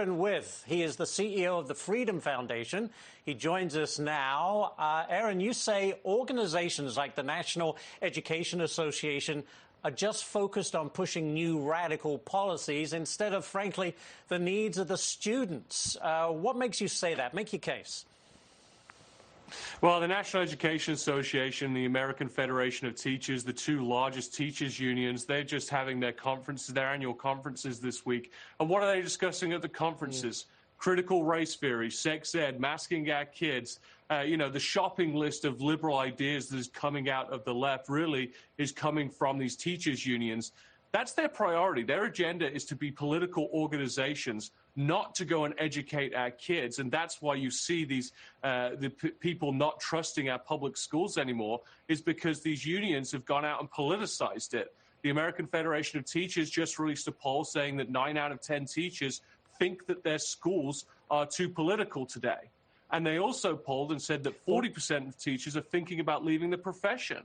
Aaron Withe. He is the CEO of the Freedom Foundation. He joins us now. Aaron, you say organizations like the National Education Association are just focused on pushing new radical policies instead of, frankly, the needs of the students. What makes you say that? Make your case. Well, the National Education Association, the American Federation of Teachers, the two largest teachers unions, they're just having their conferences, their annual conferences this week. And what are they discussing at the conferences? Critical race theory, sex ed, masking our kids. The shopping list of liberal ideas that is coming out of the left really is coming from these teachers unions. That's their priority. Their agenda is to be political organizations, not to go and educate our kids. And that's why you see these people not trusting our public schools anymore, is because these unions have gone out and politicized it. The American Federation of Teachers just released a poll saying that 9 out of 10 teachers think that their schools are too political today. And they also polled and said that 40% of teachers are thinking about leaving the profession.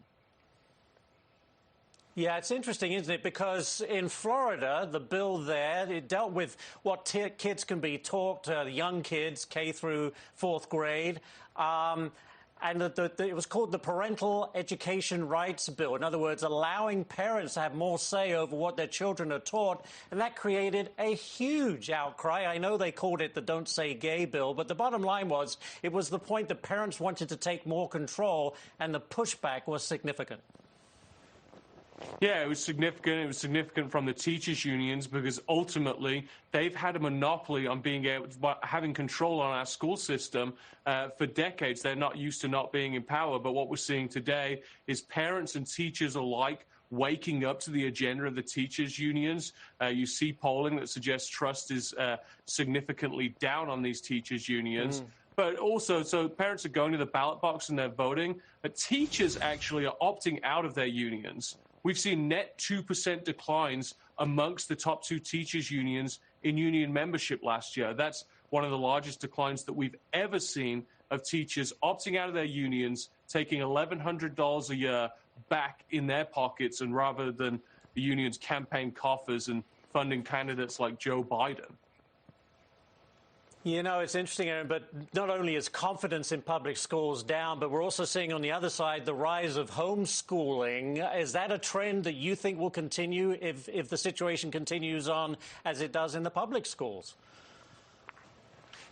Yeah, it's interesting, isn't it? Because in Florida, the bill there, it dealt with what kids can be taught, young kids, K through 4th grade. And it was called the Parental Education Rights Bill. In other words, allowing parents to have more say over what their children are taught. And that created a huge outcry. I know they called it the Don't Say Gay bill, but the bottom line was it was the point that parents wanted to take more control, and the pushback was significant. Yeah, it was significant. It was significant from the teachers' unions because ultimately they've had a monopoly on being able to, having control on our school system for decades. They're not used to not being in power. But what we're seeing today is parents and teachers alike waking up to the agenda of the teachers' unions. You see polling that suggests trust is significantly down on these teachers' unions. But also, so parents are going to the ballot box and they're voting. But teachers actually are opting out of their unions. We've seen net 2% declines amongst the top 2 teachers' unions in union membership last year. That's one of the largest declines that we've ever seen of teachers opting out of their unions, taking $1,100 a year back in their pockets, and rather than the union's campaign coffers and funding candidates like Joe Biden. You know, it's interesting, Aaron, but not only is confidence in public schools down, but we're also seeing on the other side the rise of homeschooling. Is that a trend that you think will continue if the situation continues on as it does in the public schools?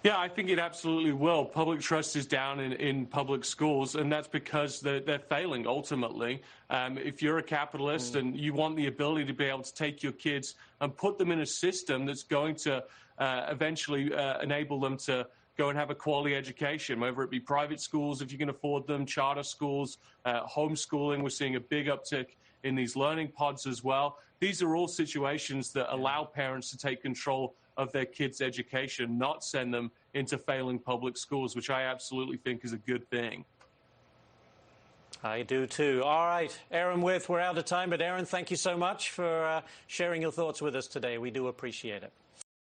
Yeah, I think it absolutely will. Public trust is down in public schools, and that's because they're failing ultimately. If you're a capitalist and you want the ability to be able to take your kids and put them in a system that's going to eventually enable them to go and have a quality education, whether it be private schools, if you can afford them, charter schools, homeschooling. We're seeing a big uptick in these learning pods as well. These are all situations that allow parents to take control of their kids' education, not send them into failing public schools, which I absolutely think is a good thing. I do too. All right, Aaron Withe, we're out of time, but Aaron, thank you so much for sharing your thoughts with us today. We do appreciate it.